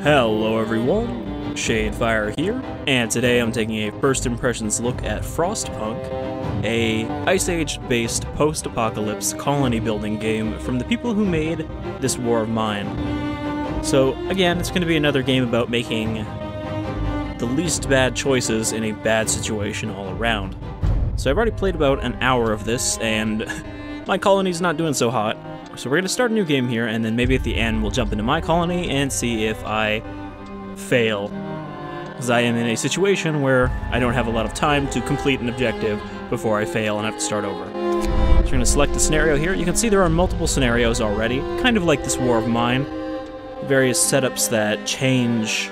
Hello everyone, Shadefire here, and today I'm taking a first impressions look at Frostpunk, a Ice Age-based post-apocalypse colony building game from the people who made this War of Mine. So again, it's going to be another game about making the least bad choices in a bad situation all around. So I've already played about an hour of this, and my colony's not doing so hot. So we're going to start a new game here, and then maybe at the end we'll jump into my colony and see if I fail. Because I am in a situation where I don't have a lot of time to complete an objective before I fail and have to start over. So we're going to select a scenario here. You can see there are multiple scenarios already, kind of like this War of Mine. Various setups that change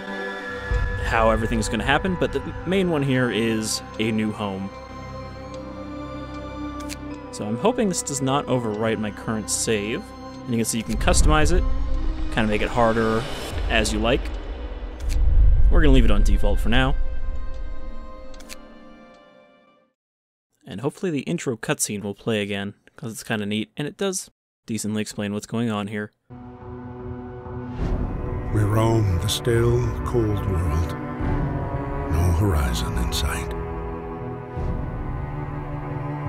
how everything's going to happen, but the main one here is a new home. So I'm hoping this does not overwrite my current save. And you can see you can customize it, kind of make it harder as you like. We're going to leave it on default for now. And hopefully the intro cutscene will play again, because it's kind of neat, and it does decently explain what's going on here. We roam the still, cold world. No horizon in sight.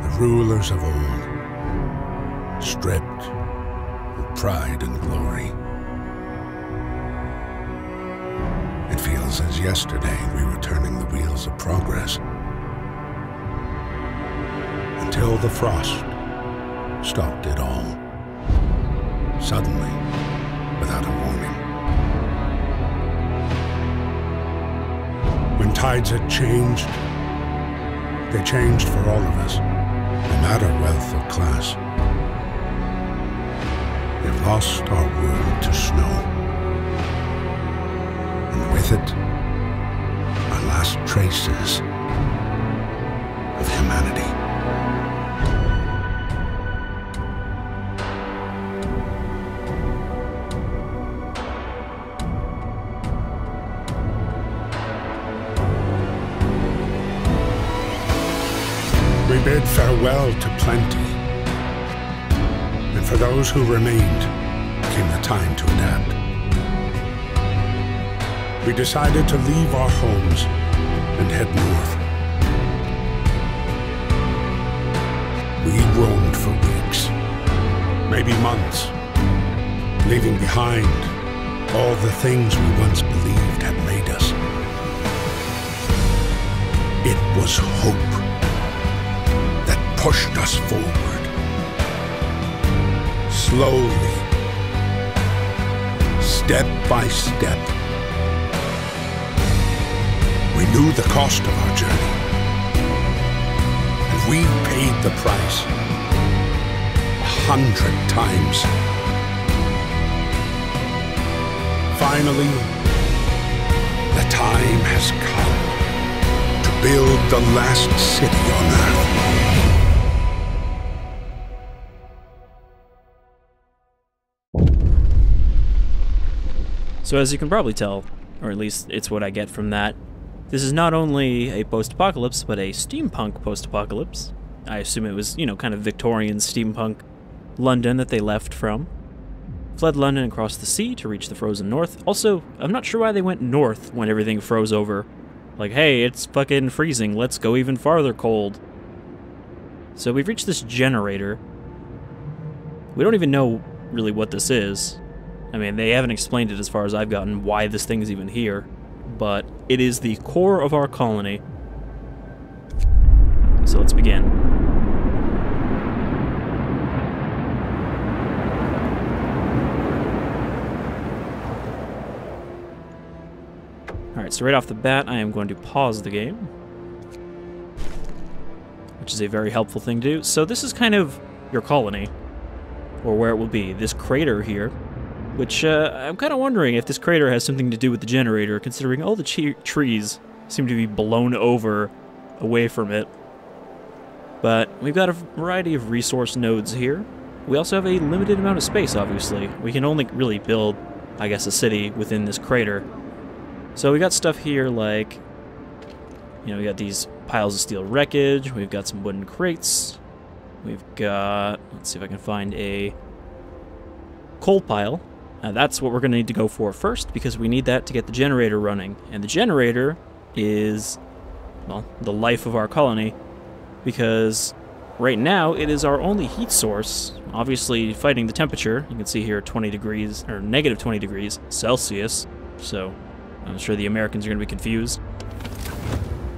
The rulers of old, stripped of pride and glory. It feels as yesterday we were turning the wheels of progress. Until the frost stopped it all. Suddenly, without a warning. When tides had changed, they changed for all of us. No matter wealth or class. We've lost our world to snow. And with it, our last traces of humanity. We bid farewell to plenty, and for those who remained came the time to adapt. We decided to leave our homes and head north. We roamed for weeks, maybe months, leaving behind all the things we once believed had made us. It was hope pushed us forward. Slowly, step by step. We knew the cost of our journey, and we paid the price 100 times. Finally, the time has come to build the last city on Earth. So as you can probably tell, or at least it's what I get from that, this is not only a post-apocalypse, but a steampunk post-apocalypse. I assume it was, kind of Victorian steampunk London that they left from. Fled London across the sea to reach the frozen north. Also, I'm not sure why they went north when everything froze over. Like, hey, it's fucking freezing, let's go even farther cold. So we've reached this generator. We don't even know really what this is. I mean, they haven't explained it as far as I've gotten why this thing's even here, but it is the core of our colony. So let's begin. Alright, so right off the bat, I am going to pause the game, which is a very helpful thing to do. So this is kind of your colony, or where it will be. This crater here, which I'm kind of wondering if this crater has something to do with the generator, considering all the trees seem to be blown over away from it. But we've got a variety of resource nodes here. We also have a limited amount of space, obviously. We can only really build, I guess, a city within this crater. So we got stuff here like, we got these piles of steel wreckage, we've got some wooden crates, we've got, let's see if I can find a coal pile. That's what we're going to need to go for first, because we need that to get the generator running. And the generator is, well, the life of our colony, because right now it is our only heat source, obviously fighting the temperature. You can see here 20 degrees, or negative 20 degrees Celsius, so I'm sure the Americans are going to be confused.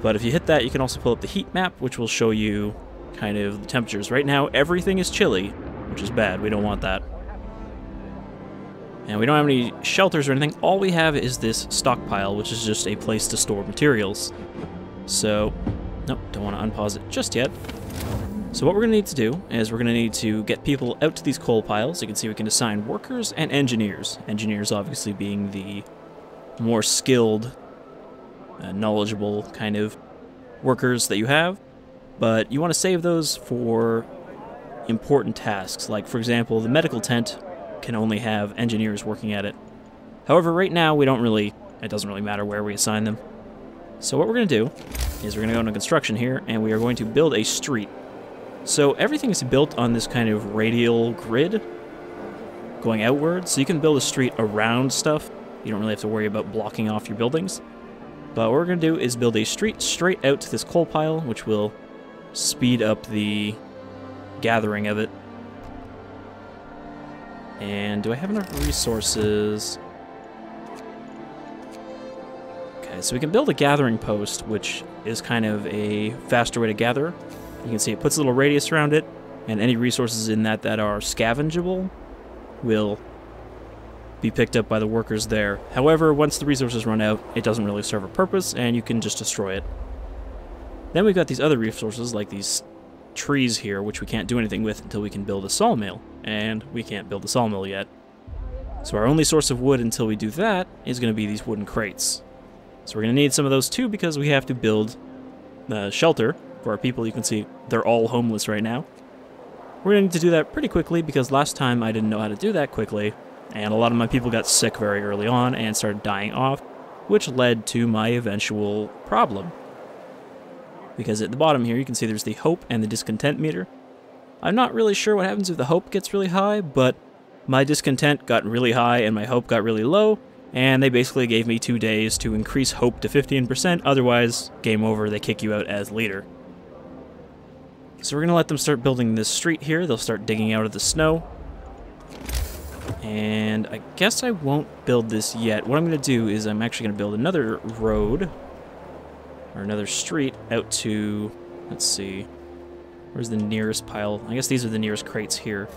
But if you hit that, you can also pull up the heat map, which will show you kind of the temperatures. Right now, everything is chilly, which is bad. We don't want that. And we don't have any shelters or anything. All we have is this stockpile, which is just a place to store materials. So, nope, don't want to unpause it just yet. So what we're going to need to do is we're going to need to get people out to these coal piles. You can see we can assign workers and engineers. Engineers obviously being the more skilled, knowledgeable kind of workers that you have. But you want to save those for important tasks. Like, for example, the medical tent can only have engineers working at it. However, right now, it doesn't really matter where we assign them. So what we're going to do is we're going to go into construction here, and we are going to build a street. So everything is built on this kind of radial grid going outward, so you can build a street around stuff. You don't really have to worry about blocking off your buildings. But what we're going to do is build a street straight out to this coal pile, which will speed up the gathering of it. And do I have enough resources? Okay, so we can build a gathering post, which is kind of a faster way to gather. You can see it puts a little radius around it, and any resources in that are scavengeable will be picked up by the workers there. However, once the resources run out, it doesn't really serve a purpose, and you can just destroy it. Then we've got these other resources, like these trees here, which we can't do anything with until we can build a sawmill, and we can't build a sawmill yet. So our only source of wood until we do that is going to be these wooden crates. So we're going to need some of those too, because we have to build shelter for our people. You can see they're all homeless right now. We're going to need to do that pretty quickly, because last time I didn't know how to do that quickly, and a lot of my people got sick very early on and started dying off, which led to my eventual problem. Because at the bottom here, you can see there's the hope and the discontent meter. I'm not really sure what happens if the hope gets really high, but my discontent got really high and my hope got really low, and they basically gave me 2 days to increase hope to 15%, otherwise, game over, they kick you out as leader. So we're going to let them start building this street here. They'll start digging out of the snow. And I guess I won't build this yet. What I'm going to do is I'm actually going to build another road, or another street, out to, let's see, where's the nearest pile? I guess these are the nearest crates here.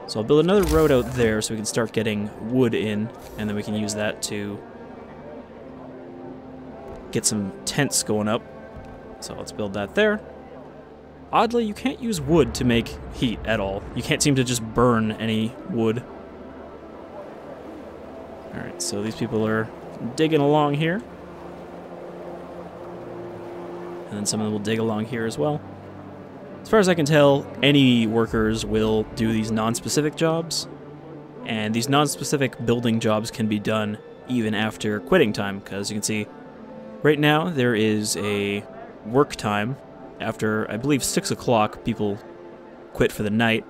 So I'll build another road out there so we can start getting wood in, and then we can use that to get some tents going up. So let's build that there. Oddly, you can't use wood to make heat at all. You can't seem to just burn any wood. Alright, so these people are digging along here. And then some of them will dig along here as well. As far as I can tell, any workers will do these non-specific jobs. And these non-specific building jobs can be done even after quitting time, because you can see right now there is a work time. After, I believe, 6 o'clock, people quit for the night.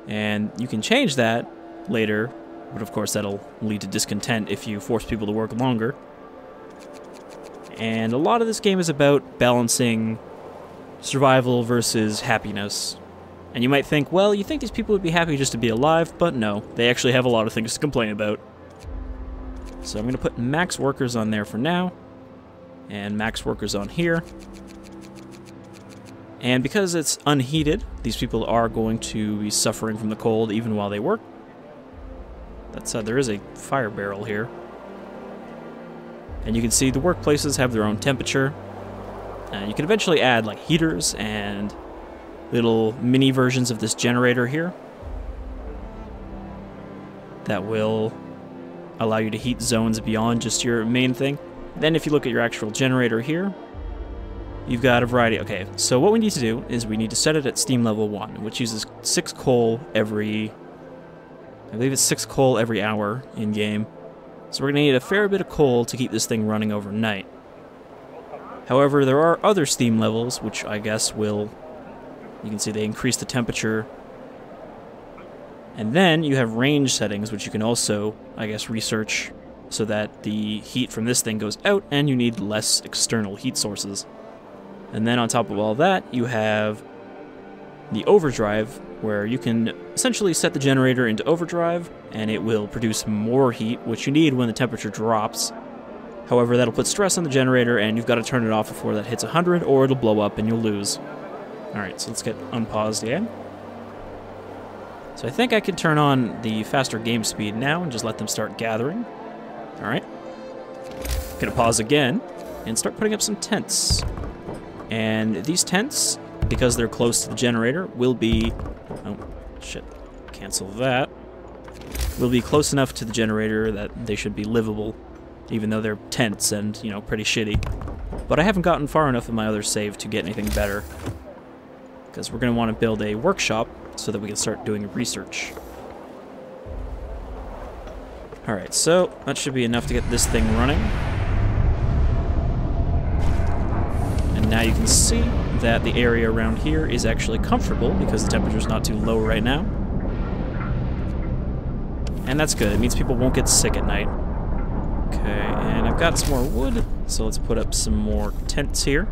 And you can change that later, but of course that'll lead to discontent if you force people to work longer. And a lot of this game is about balancing survival versus happiness. And you might think, well, you think these people would be happy just to be alive, but no, they actually have a lot of things to complain about. So I'm going to put max workers on there for now, and max workers on here. And because it's unheated, these people are going to be suffering from the cold even while they work. That said, there is a fire barrel here. And you can see the workplaces have their own temperature. You can eventually add like heaters and little mini versions of this generator here that will allow you to heat zones beyond just your main thing. Then if you look at your actual generator here, you've got a variety. Okay, so what we need to do is we need to set it at steam level 1, which uses 6 coal every, I believe it's 6 coal every hour in game. So we're going to need a fair bit of coal to keep this thing running overnight. However, there are other steam levels, which I guess will, you can see they increase the temperature And then you have range settings, which you can also, I guess, research so that the heat from this thing goes out and you need less external heat sources. And then on top of all that, you have the overdrive, where you can essentially set the generator into overdrive and it will produce more heat, which you need when the temperature drops. However, that'll put stress on the generator and you've got to turn it off before that hits 100 or it'll blow up and you'll lose. Alright, so let's get unpaused again. So I think I can turn on the faster game speed now and just let them start gathering. Alright. Gonna pause again and start putting up some tents. And these tents, because they're close to the generator, will be... Oh, shit. Cancel that. Will be close enough to the generator that they should be livable, even though they're tents and, you know, pretty shitty. But I haven't gotten far enough in my other save to get anything better, because we're going to want to build a workshop so that we can start doing research. Alright, so that should be enough to get this thing running. And now you can see that the area around here is actually comfortable because the temperature's not too low right now. And that's good. It means people won't get sick at night. Okay, and I've got some more wood, so let's put up some more tents here.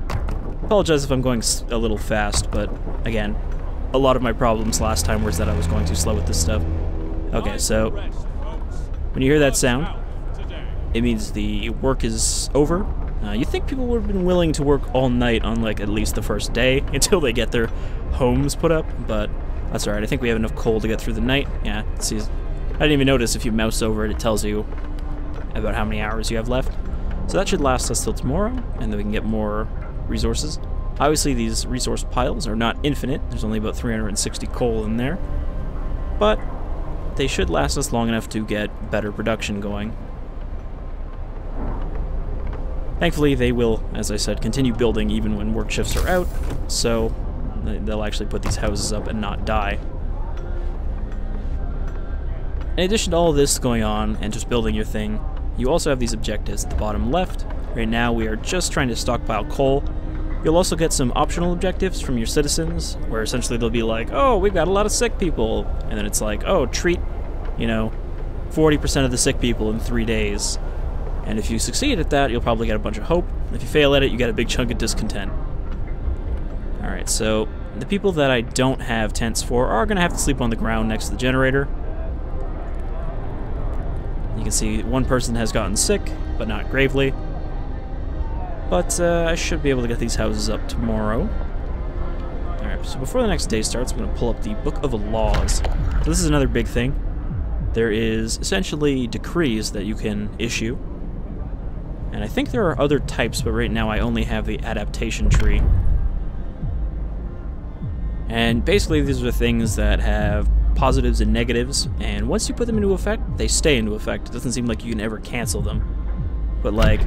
Apologize if I'm going a little fast, but again, a lot of my problems last time was that I was going too slow with this stuff. Okay, so when you hear that sound, it means the work is over. You'd think people would have been willing to work all night on, like, at least the first day until they get their homes put up, but that's alright. I think we have enough coal to get through the night. Yeah, see, I didn't even notice if you mouse over it, it tells you about how many hours you have left. So that should last us till tomorrow, and then we can get more resources. Obviously, these resource piles are not infinite. There's only about 360 coal in there, but they should last us long enough to get better production going. Thankfully, they will, as I said, continue building even when work shifts are out, so they'll actually put these houses up and not die. In addition to all of this going on and just building your thing, you also have these objectives at the bottom left. Right now, we are just trying to stockpile coal. You'll also get some optional objectives from your citizens, where essentially they'll be like, oh, we've got a lot of sick people, and then it's like, oh, treat, 40% of the sick people in 3 days. And if you succeed at that, you'll probably get a bunch of hope. If you fail at it, you get a big chunk of discontent. Alright, so the people that I don't have tents for are going to have to sleep on the ground next to the generator. You can see one person has gotten sick, but not gravely. But I should be able to get these houses up tomorrow. Alright, so before the next day starts, I'm going to pull up the Book of Laws. So this is another big thing. There is essentially decrees that you can issue. And I think there are other types, but right now I only have the adaptation tree. And basically these are things that have positives and negatives, and once you put them into effect, they stay into effect. It doesn't seem like you can ever cancel them. But like,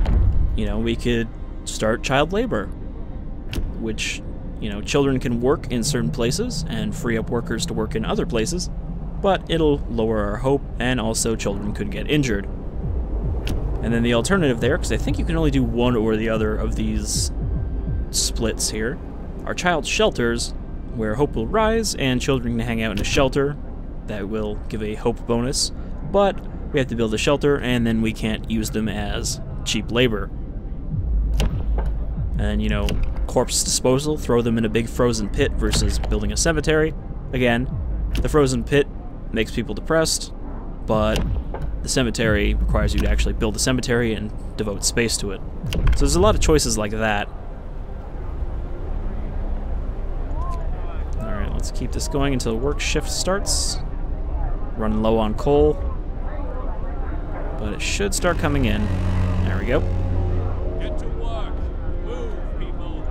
we could start child labor, which, children can work in certain places and free up workers to work in other places, but it'll lower our hope, and also children could get injured. And then the alternative there, because I think you can only do one or the other of these splits here, are child shelters, where hope will rise and children can hang out in a shelter. That will give a hope bonus, but we have to build a shelter and then we can't use them as cheap labor. And, corpse disposal, throw them in a big frozen pit versus building a cemetery. Again, the frozen pit makes people depressed, but the cemetery requires you to actually build a cemetery and devote space to it. So there's a lot of choices like that. Alright, let's keep this going until work shift starts. Running low on coal, but it should start coming in. There we go. Get to work. Move, people.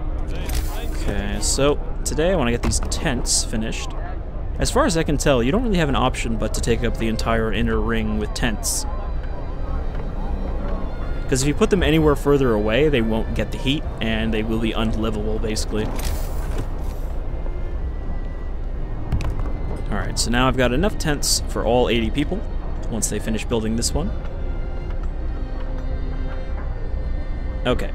Okay, so today I want to get these tents finished. As far as I can tell, you don't really have an option but to take up the entire inner ring with tents. Because if you put them anywhere further away, they won't get the heat, and they will be unlivable, basically. Alright, so now I've got enough tents for all 80 people, once they finish building this one. Okay.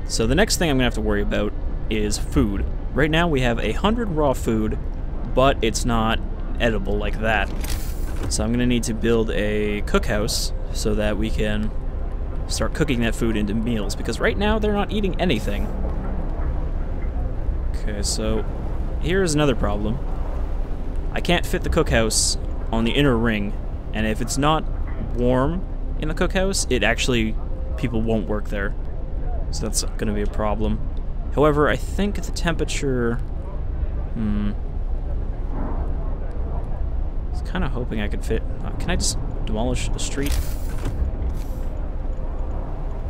So the next thing I'm going to have to worry about is food. Right now we have 100 raw food, but it's not edible like that. So I'm gonna need to build a cookhouse so that we can start cooking that food into meals, because right now they're not eating anything. Okay, so here's another problem. I can't fit the cookhouse on the inner ring, and if it's not warm in the cookhouse, it actually, people won't work there. So that's gonna be a problem. However, I think the temperature... I was kind of hoping I could fit... can I just demolish a street?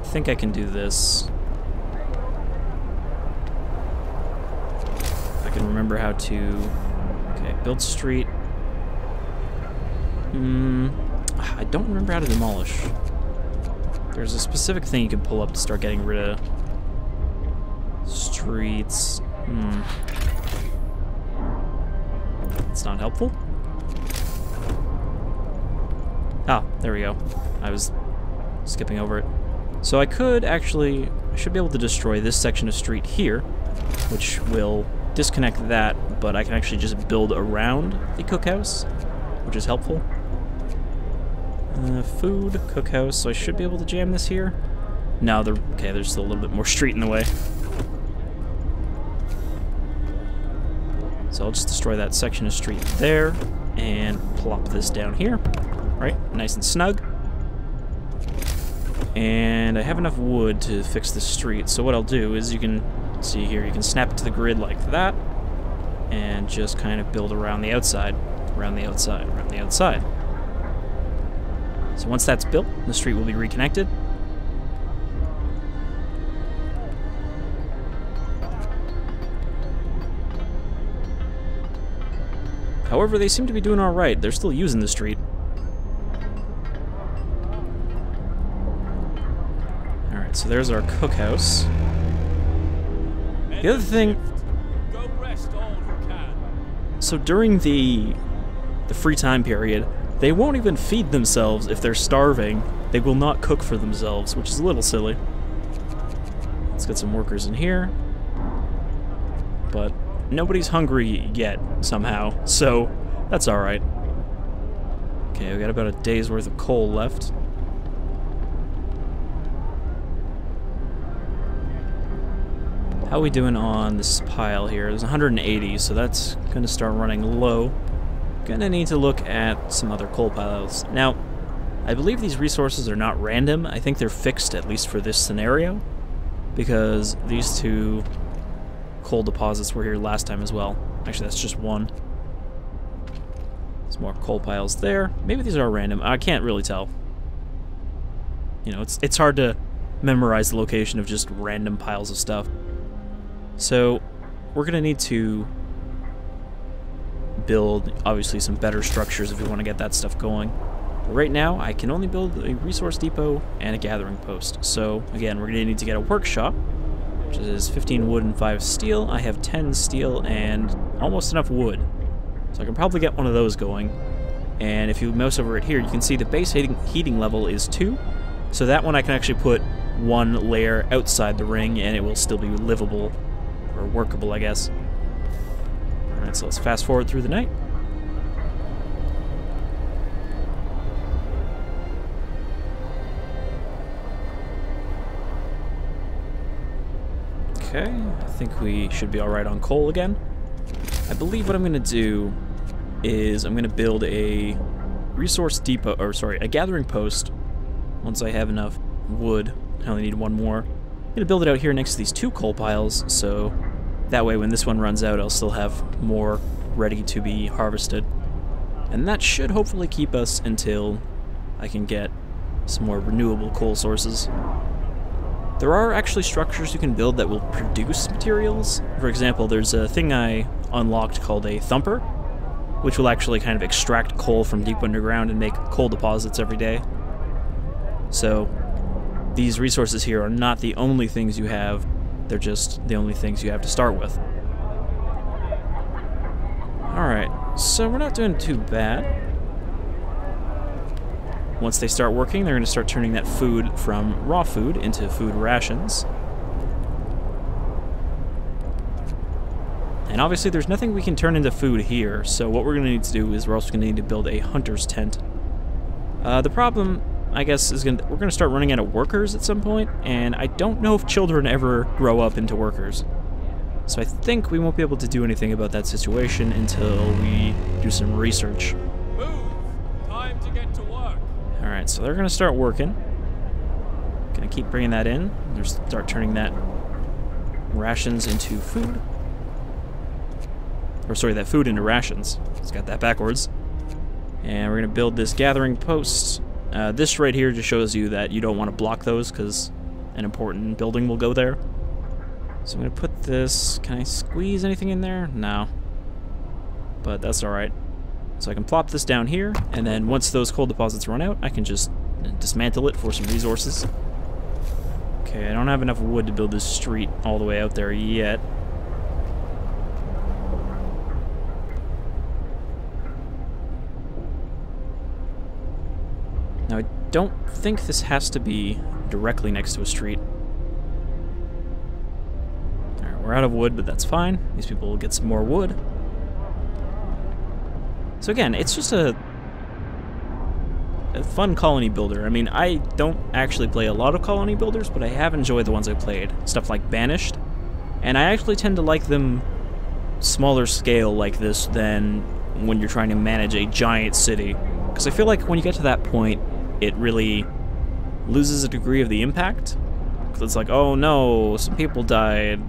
I think I can do this. If I can remember how to... Okay, build street. I don't remember how to demolish. There's a specific thing you can pull up to start getting rid of streets. It's not helpful. Ah, there we go. I was skipping over it. So I could actually, I should be able to destroy this section of street here, which will disconnect that, but I can actually just build around the cookhouse, which is helpful. Food, cookhouse, so I should be able to jam this here. No, okay, there's still a little bit more street in the way. So I'll just destroy that section of street there, and plop this down here. Right, nice and snug. And I have enough wood to fix the street, so what I'll do is, you can see here, you can snap it to the grid like that, and just kind of build around the outside, around the outside, around the outside. So once that's built, the street will be reconnected. However, they seem to be doing alright. They're still using the street. Alright, so there's our cookhouse. The other thing... Go rest all who can. So during the free time period, they won't even feed themselves if they're starving. They will not cook for themselves, which is a little silly. Let's get some workers in here. But nobody's hungry yet, somehow, so that's alright. Okay, we got about a day's worth of coal left. How are we doing on this pile here? There's 180, so that's gonna start running low. Gonna need to look at some other coal piles. Now, I believe these resources are not random. I think they're fixed, at least for this scenario, because these two coal deposits were here last time as well. Actually, that's just one. There's more coal piles there. Maybe these are random. I can't really tell. You know, it's hard to memorize the location of just random piles of stuff. So, we're gonna need to build, obviously, some better structures if we want to get that stuff going. But right now, I can only build a resource depot and a gathering post. So, again, we're gonna need to get a workshop, which is 15 wood and 5 steel. I have 10 steel and almost enough wood. So I can probably get one of those going. And if you mouse over it here, you can see the base heating level is 2. So that one I can actually put one layer outside the ring and it will still be livable, or workable, I guess. Alright, so let's fast forward through the night. Okay, I think we should be alright on coal again. I believe what I'm going to do is I'm going to build a resource depot, or sorry, a gathering post once I have enough wood. I only need one more. I'm going to build it out here next to these 2 coal piles, so that way when this one runs out, I'll still have more ready to be harvested. And that should hopefully keep us until I can get some more renewable coal sources. There are actually structures you can build that will produce materials. For example, there's a thing I unlocked called a thumper, which will actually kind of extract coal from deep underground and make coal deposits every day. So these resources here are not the only things you have, they're just the only things you have to start with. Alright, so we're not doing too bad. Once they start working, they're going to start turning that food from raw food into food rations. And obviously there's nothing we can turn into food here, so what we're going to need to do is we're also going to need to build a hunter's tent. The problem, I guess, is we're going to start running out of workers at some point, and I don't know if children ever grow up into workers. So I think we won't be able to do anything about that situation until we do some research. Move! Time to get to work. Alright, so they're going to start working. Going to keep bringing that in. They'll start turning that rations into food. Or sorry, that food into rations. It's got that backwards. And we're going to build this gathering post. This right here just shows you that you don't want to block those because an important building will go there. So I'm going to put this... Can I squeeze anything in there? No. But that's alright. So I can plop this down here, and then once those coal deposits run out, I can just dismantle it for some resources. Okay, I don't have enough wood to build this street all the way out there yet. Now, I don't think this has to be directly next to a street. Alright, we're out of wood, but that's fine. These people will get some more wood. So again, it's just a fun colony builder. I mean, I don't actually play a lot of colony builders, but I have enjoyed the ones I played. Stuff like Banished. And I actually tend to like them smaller scale like this than when you're trying to manage a giant city. Because I feel like when you get to that point, it really loses a degree of the impact. Because it's like, oh no, some people died.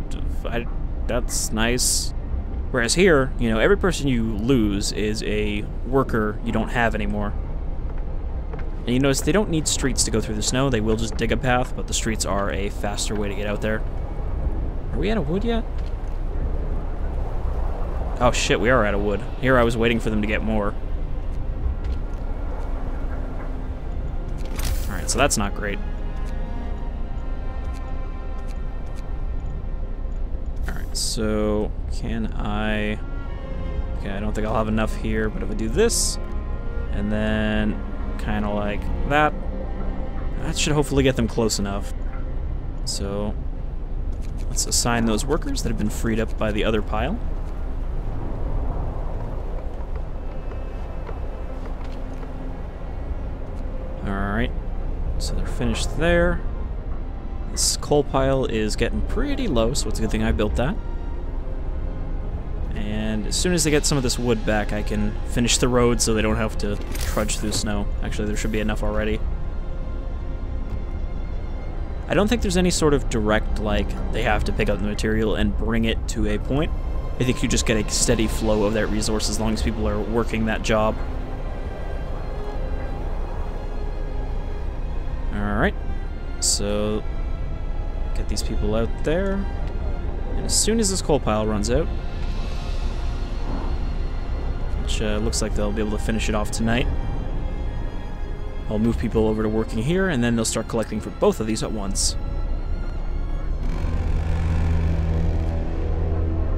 That's nice. Whereas here, you know, every person you lose is a worker you don't have anymore. And you notice they don't need streets to go through the snow, they will just dig a path, but the streets are a faster way to get out there. Are we out of wood yet? Oh shit, we are out of wood. Here I was waiting for them to get more. Alright, so that's not great. Alright, so can I... Okay, I don't think I'll have enough here, but if I do this, and then kind of like that, that should hopefully get them close enough. So let's assign those workers that have been freed up by the other pile. Alright, so they're finished there. This coal pile is getting pretty low, so it's a good thing I built that. And as soon as they get some of this wood back, I can finish the road so they don't have to trudge through snow. Actually, there should be enough already. I don't think there's any sort of direct, like, they have to pick up the material and bring it to a point. I think you just get a steady flow of that resource as long as people are working that job. Alright, so get these people out there. And as soon as this coal pile runs out, which looks like they'll be able to finish it off tonight, I'll move people over to working here, and then they'll start collecting for both of these at once.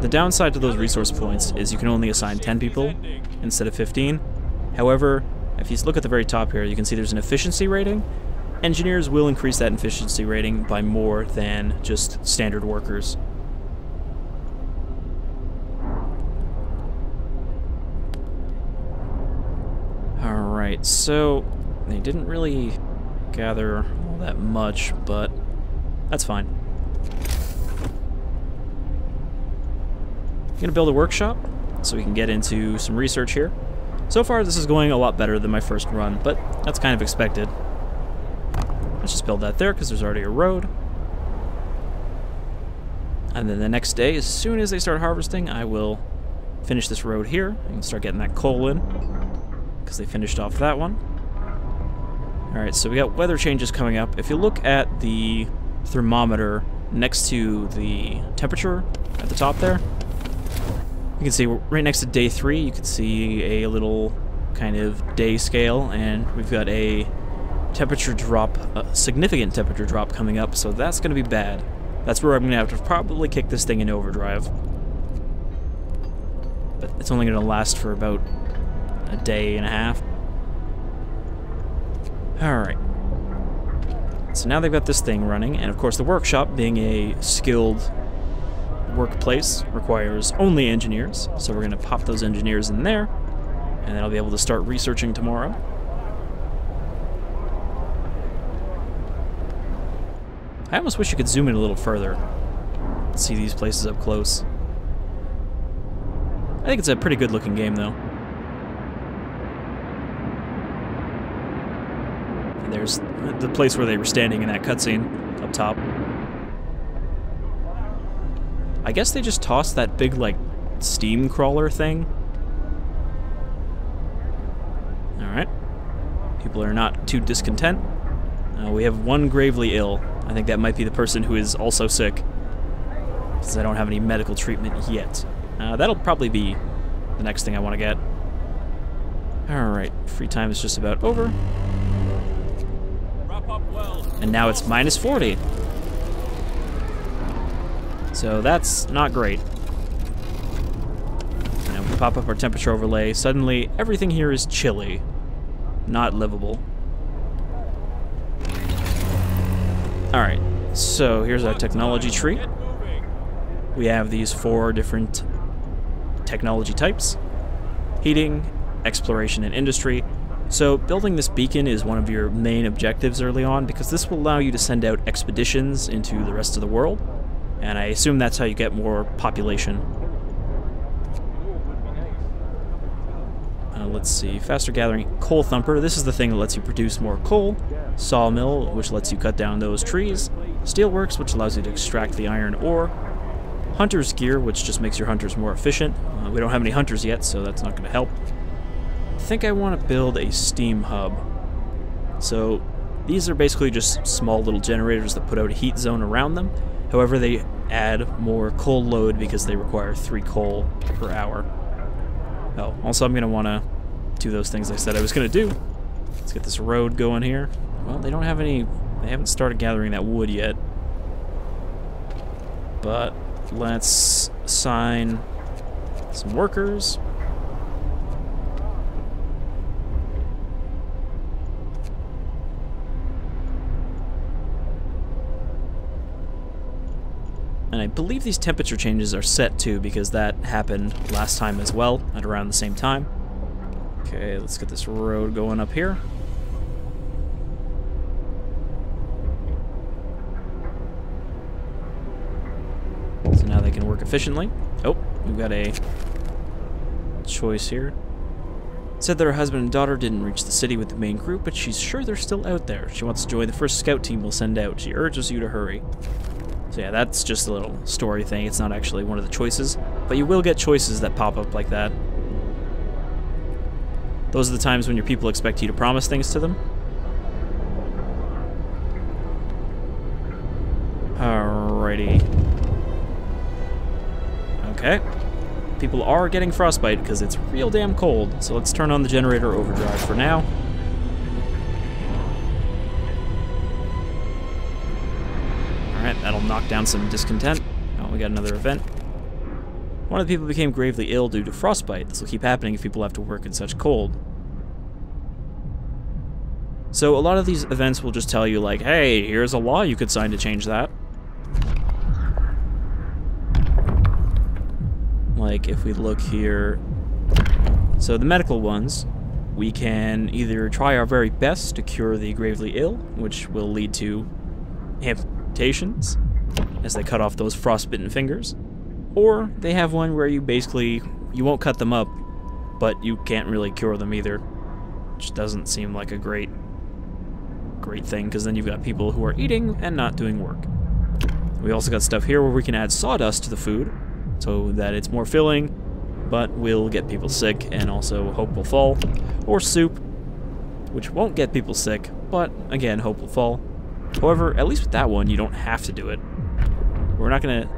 The downside to those resource points is you can only assign 10 people instead of 15. However, if you look at the very top here, you can see there's an efficiency rating. Engineers will increase that efficiency rating by more than just standard workers. Alright, so they didn't really gather all that much, but that's fine. I'm gonna build a workshop so we can get into some research here. So far this is going a lot better than my first run, but that's kind of expected. Let's just build that there because there's already a road. And then the next day, as soon as they start harvesting, I will finish this road here and start getting that coal in because they finished off that one. Alright, so we got weather changes coming up. If you look at the thermometer next to the temperature at the top there, you can see right next to day 3, you can see a little kind of day scale, and we've got a temperature drop, a significant temperature drop coming up, so that's going to be bad. That's where I'm going to have to probably kick this thing in overdrive. But it's only going to last for about a day and a half. Alright. So now they've got this thing running, and of course the workshop, being a skilled workplace requires only engineers, so we're going to pop those engineers in there, and then I'll be able to start researching tomorrow. I almost wish you could zoom in a little further, see these places up close. I think it's a pretty good looking game though. And there's the place where they were standing in that cutscene up top. I guess they just tossed that big, like, steam crawler thing. Alright. People are not too discontent. We have one gravely ill. I think that might be the person who is also sick, because I don't have any medical treatment yet. That'll probably be the next thing I want to get. Alright, free time is just about over. Wrap up well. And now it's minus 40. So that's not great. And we pop up our temperature overlay. Suddenly, everything here is chilly. Not livable. Alright, so here's our technology tree. Get moving. We have these 4 different technology types: heating, exploration, and industry. So building this beacon is one of your main objectives early on, because this will allow you to send out expeditions into the rest of the world, and I assume that's how you get more population. Let's see, faster gathering, coal thumper. This is the thing that lets you produce more coal. Sawmill, which lets you cut down those trees. Steelworks, which allows you to extract the iron ore. Hunter's gear, which just makes your hunters more efficient. We don't have any hunters yet, so that's not going to help. I think I want to build a steam hub. So these are basically just small little generators that put out a heat zone around them. However, they add more coal load because they require 3 coal per hour. Oh, also I'm going to want to do those things I said I was going to do. Let's get this road going here. Well, they don't have any... They haven't started gathering that wood yet. But let's assign some workers. And I believe these temperature changes are set too, because that happened last time as well, at around the same time. Okay, let's get this road going up here. So now they can work efficiently. Oh, we've got a choice here. Said that her husband and daughter didn't reach the city with the main group, but she's sure they're still out there. She wants to join the first scout team we'll send out. She urges you to hurry. So yeah, that's just a little story thing. It's not actually one of the choices, but you will get choices that pop up like that. Those are the times when your people expect you to promise things to them. Alrighty. Okay. People are getting frostbite because it's real damn cold, so let's turn on the generator overdrive for now. Alright, that'll knock down some discontent. Oh, we got another event. One of the people became gravely ill due to frostbite. This will keep happening if people have to work in such cold. So a lot of these events will just tell you, like, hey, here's a law you could sign to change that. Like, if we look here... So the medical ones, we can either try our very best to cure the gravely ill, which will lead to amputations, as they cut off those frostbitten fingers. Or they have one where you basically, you won't cut them up, but you can't really cure them either. Which doesn't seem like a great thing, because then you've got people who are eating and not doing work. We also got stuff here where we can add sawdust to the food, so that it's more filling, but will get people sick, and also hope will fall. Or soup, which won't get people sick, but again, hope will fall. However, at least with that one, you don't have to do it. We're not going to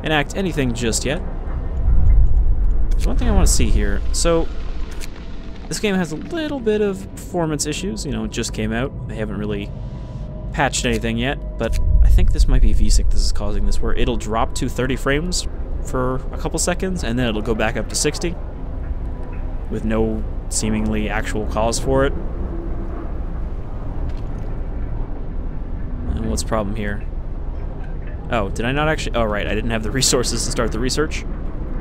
enact anything just yet. There's one thing I want to see here. So, this game has a little bit of performance issues. You know, it just came out. They haven't really patched anything yet, but I think this might be VSync this is causing this, where it'll drop to 30 frames for a couple seconds, and then it'll go back up to 60, with no seemingly actual cause for it. And what's the problem here? Oh, did I not actually... Oh, right, I didn't have the resources to start the research.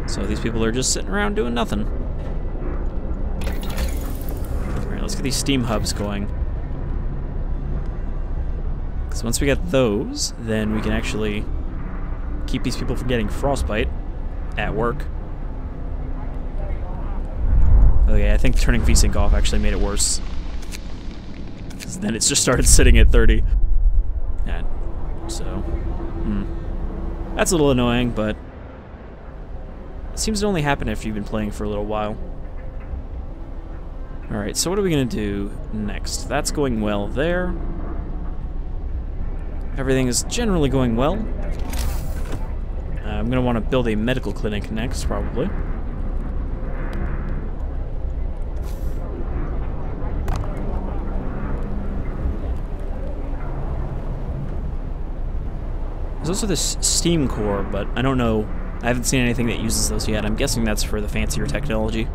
So these people are just sitting around doing nothing. Alright, let's get these steam hubs going. Because once we get those, then we can actually keep these people from getting frostbite at work. Okay, I think turning VSync off actually made it worse. Because then it's just started sitting at 30. And so... That's a little annoying, but it seems to only happen after you've been playing for a little while. Alright, so what are we going to do next? That's going well there. Everything is generally going well. I'm going to want to build a medical clinic next, probably. There's also this steam core, but I don't know. I haven't seen anything that uses those yet. I'm guessing that's for the fancier technology.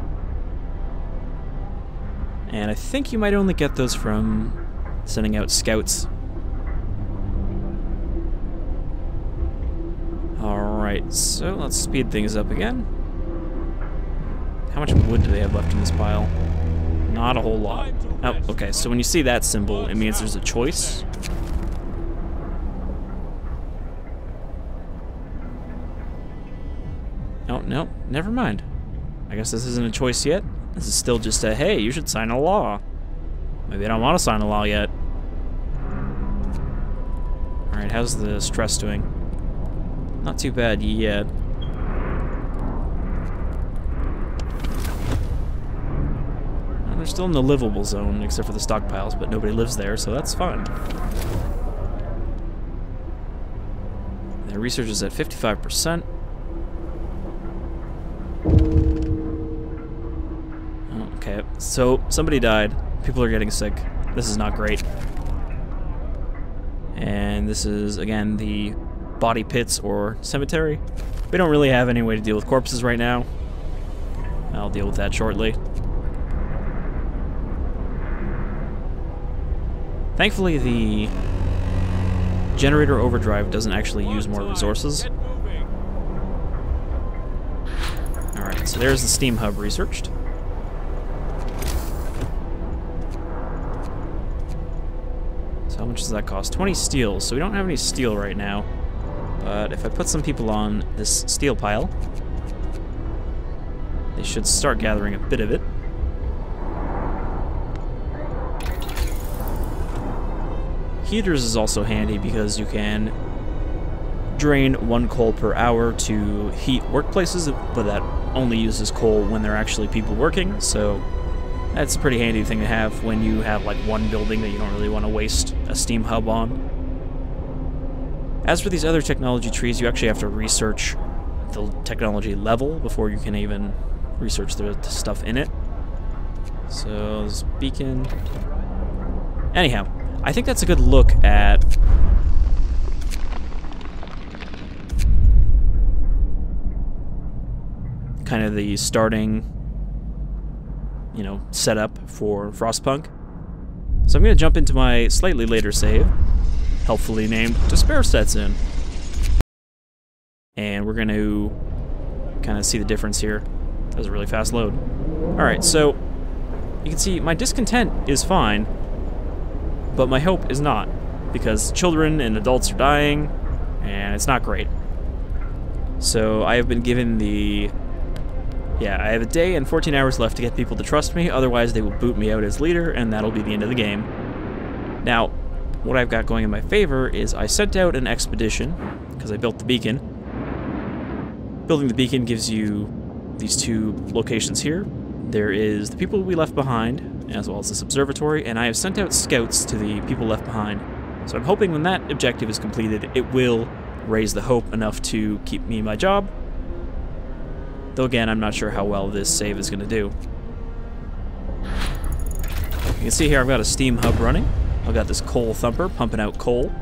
And I think you might only get those from sending out scouts. Alright, so let's speed things up again. How much wood do they have left in this pile? Not a whole lot. Oh, okay, so when you see that symbol, it means there's a choice. Oh, no, never mind. I guess this isn't a choice yet. This is still just a, hey, you should sign a law. Maybe I don't want to sign a law yet. Alright, how's the stress doing? Not too bad yet. Well, they're still in the livable zone, except for the stockpiles, but nobody lives there, so that's fine. Their research is at 55%. Okay, so somebody died. People are getting sick. This is not great. And this is, again, the body pits or cemetery. We don't really have any way to deal with corpses right now. I'll deal with that shortly. Thankfully, the generator overdrive doesn't actually use more resources. Alright, so there's the steam hub researched. So how much does that cost? 20 steel, so we don't have any steel right now. But if I put some people on this steel pile, they should start gathering a bit of it. Heaters is also handy because you can drain 1 coal per hour to heat workplaces, but that only uses coal when there are actually people working, so that's a pretty handy thing to have when you have like one building that you don't really want to waste a steam hub on. As for these other technology trees, you actually have to research the technology level before you can even research the stuff in it. So, this beacon... Anyhow, I think that's a good look at kind of the starting, you know, setup for Frostpunk. So I'm going to jump into my slightly later save, helpfully named Despair Sets In. And we're going to kind of see the difference here. That was a really fast load. Alright, so you can see my discontent is fine, but my hope is not, because children and adults are dying, and it's not great. So I have been given the... Yeah, I have a day and 14 hours left to get people to trust me, otherwise they will boot me out as leader, and that'll be the end of the game. Now, what I've got going in my favor is I sent out an expedition, because I built the beacon. Building the beacon gives you these 2 locations here. There is the people we left behind, as well as this observatory, and I have sent out scouts to the people left behind. So I'm hoping when that objective is completed, it will raise the hope enough to keep me my job. Though again, I'm not sure how well this save is going to do. You can see here I've got a steam hub running. I've got this coal thumper pumping out coal.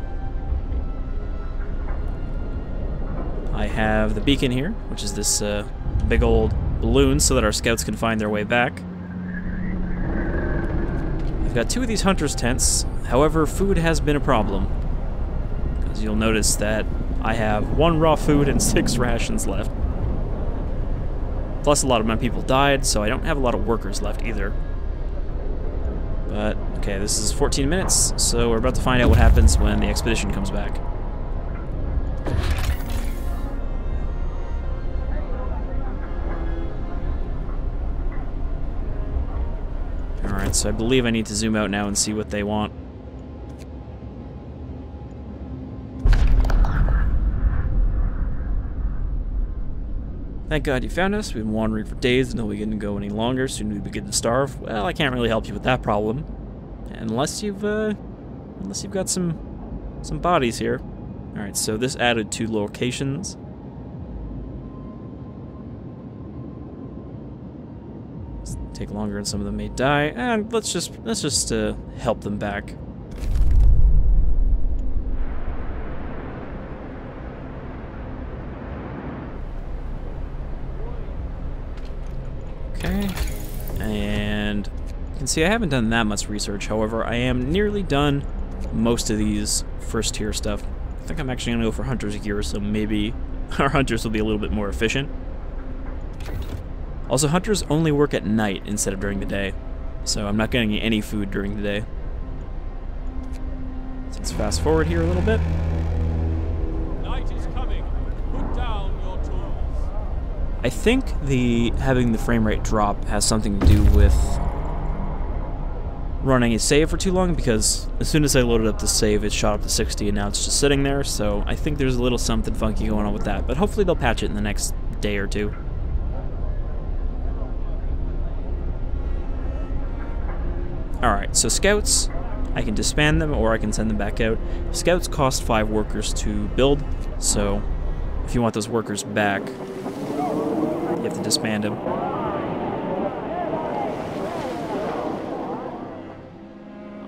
I have the beacon here, which is this big old balloon so that our scouts can find their way back. I've got 2 of these hunters' tents. However, food has been a problem. Because you'll notice that I have 1 raw food and 6 rations left. Plus, a lot of my people died, so I don't have a lot of workers left either. But, okay, this is 14 minutes, so we're about to find out what happens when the expedition comes back. Alright, so I believe I need to zoom out now and see what they want. Thank God you found us. We've been wandering for days until we didn't go any longer. Soon we begin to starve. Well, I can't really help you with that problem, unless you've got some bodies here. All right, so this added 2 locations. Let's take longer, and some of them may die. And let's just help them back. Okay, and you can see I haven't done that much research. However, I am nearly done most of these first tier stuff. I think I'm actually gonna go for hunters gear, so maybe our hunters will be a little bit more efficient. Also, hunters only work at night instead of during the day, so I'm not getting any food during the day. So let's fast forward here a little bit. Night is coming. Put down your tools. I think having the frame rate drop has something to do with running a save for too long, because as soon as I loaded up the save, it shot up to 60 and now it's just sitting there, so I think there's a little something funky going on with that, but hopefully they'll patch it in the next day or two. Alright, so scouts, I can disband them or I can send them back out. Scouts cost 5 workers to build, so if you want those workers back, you have to disband them.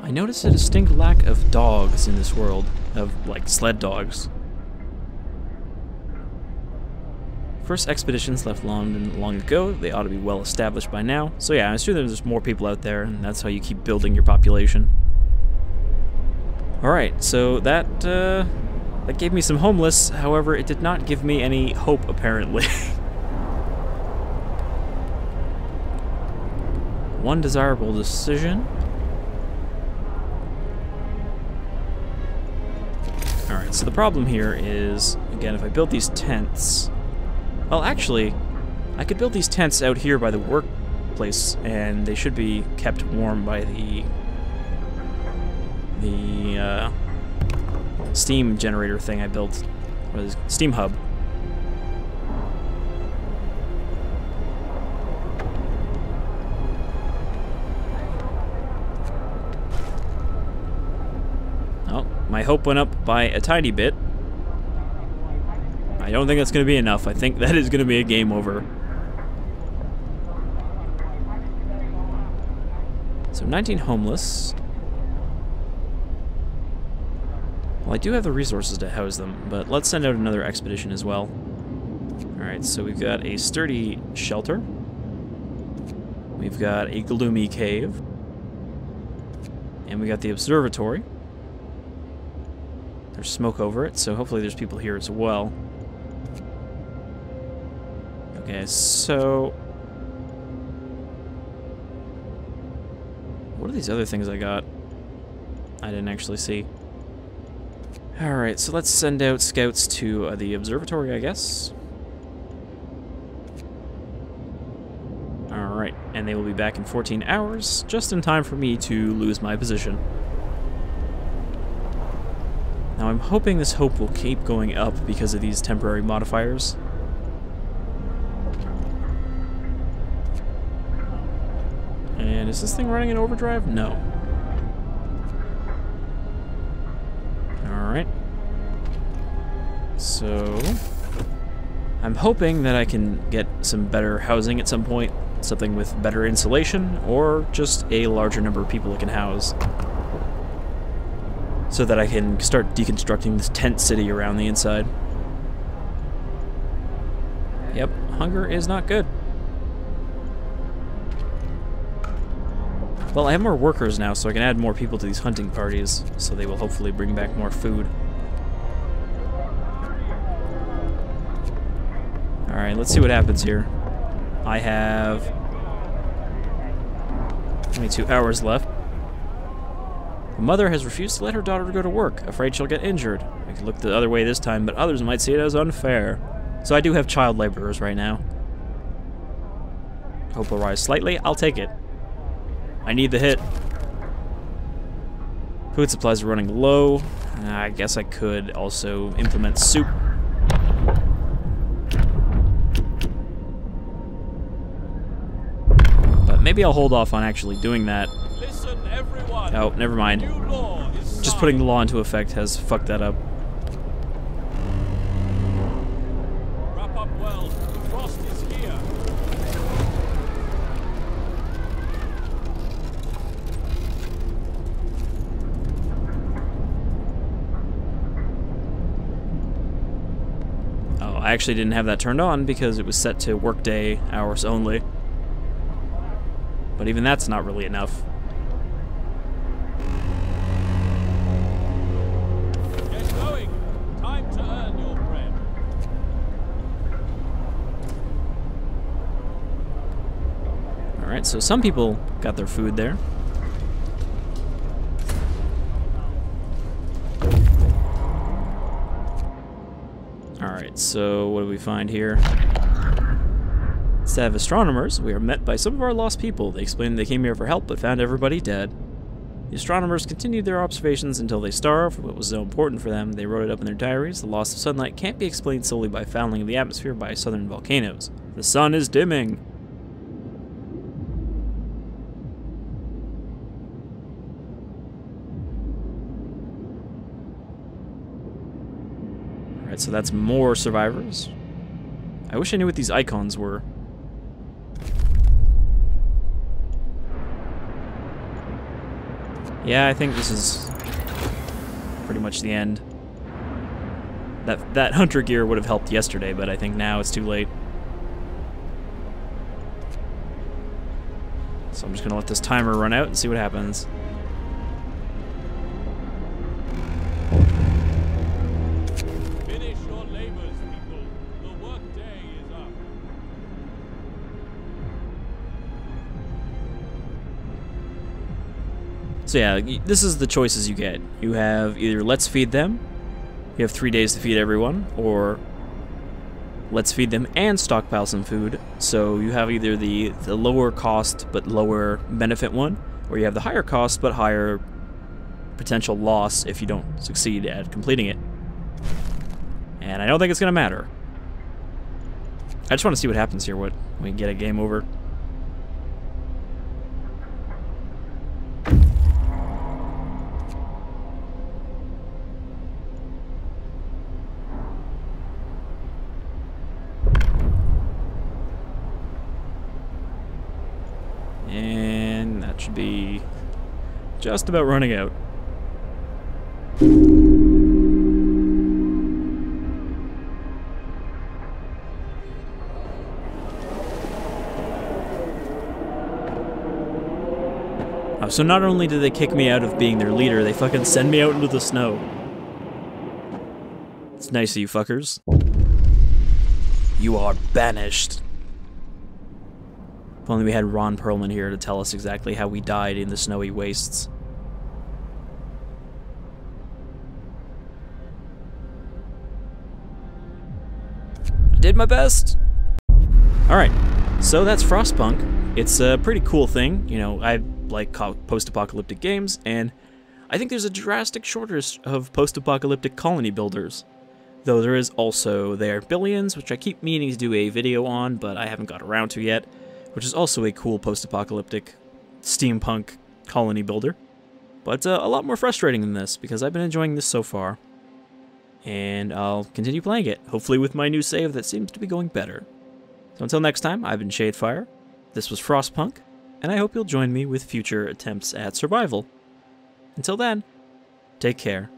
I noticed a distinct lack of dogs in this world, of like sled dogs. First expeditions left London long ago. They ought to be well established by now. So yeah, I'm sure there's more people out there, and that's how you keep building your population. Alright, so that gave me some homeless. However, it did not give me any hope, apparently. One desirable decision. Alright, so the problem here is, again, if I build these tents... Well, actually, I could build these tents out here by the workplace, and they should be kept warm by the steam generator thing I built, or the steam hub. Oh, my hope went up by a tiny bit. I don't think that's going to be enough. I think that is going to be a game over. So 19 homeless. Well, I do have the resources to house them, but let's send out another expedition as well. Alright, so we've got a sturdy shelter. We've got a gloomy cave. And we got the observatory. There's smoke over it, so hopefully there's people here as well. Okay, so... what are these other things I got? I didn't actually see. Alright, so let's send out scouts to the observatory, I guess. Alright, and they will be back in 14 hours, just in time for me to lose my position. Now I'm hoping this hope will keep going up because of these temporary modifiers. And is this thing running in overdrive? No. Alright. So... I'm hoping that I can get some better housing at some point. Something with better insulation, or just a larger number of people it can house. So that I can start deconstructing this tent city around the inside. Yep, hunger is not good. Well, I have more workers now, so I can add more people to these hunting parties, so they will hopefully bring back more food. Alright, let's see what happens here. I have 22 hours left. The mother has refused to let her daughter go to work, afraid she'll get injured. I could look the other way this time, but others might see it as unfair. So I do have child laborers right now. Hope will rise slightly. I'll take it. I need the hit. Food supplies are running low. I guess I could also implement soup. But maybe I'll hold off on actually doing that. Listen, everyone. Oh, never mind. New law is Just putting the law into effect has fucked that up. Wrap up well. The frost is here. Oh, I actually didn't have that turned on because it was set to workday hours only. But even that's not really enough. Get going. Time to earn your bread. Alright, so some people got their food there. Alright, so what do we find here? Instead of astronomers, we are met by some of our lost people. They explained they came here for help, but found everybody dead. The astronomers continued their observations until they starved. What was so important for them, they wrote it up in their diaries. The loss of sunlight can't be explained solely by fouling of the atmosphere by southern volcanoes. The sun is dimming. Alright, so that's more survivors. I wish I knew what these icons were. Yeah, I think this is pretty much the end. That hunter gear would have helped yesterday, but I think now it's too late. So I'm just gonna let this timer run out and see what happens. Finish your labors, people. The work day is up. So yeah, this is the choices you get. You have either let's feed them, you have 3 days to feed everyone, or let's feed them and stockpile some food. So you have either the lower cost but lower benefit one, or you have the higher cost but higher potential loss if you don't succeed at completing it. And I don't think it's gonna matter. I just want to see what happens here, what we can get a game over. And that should be just about running out. Oh, so not only did they kick me out of being their leader, they fucking send me out into the snow. It's nice of you fuckers. You are banished. If only we had Ron Perlman here to tell us exactly how we died in the snowy wastes. I did my best! Alright, so that's Frostpunk. It's a pretty cool thing. You know, I like post-apocalyptic games, and I think there's a drastic shortage of post-apocalyptic colony builders. Though there is also They Are Billions, which I keep meaning to do a video on, but I haven't got around to yet, which is also a cool post-apocalyptic steampunk colony builder. But a lot more frustrating than this, because I've been enjoying this so far. And I'll continue playing it, hopefully with my new save that seems to be going better. So until next time, I've been Shadefire, this was Frostpunk, and I hope you'll join me with future attempts at survival. Until then, take care.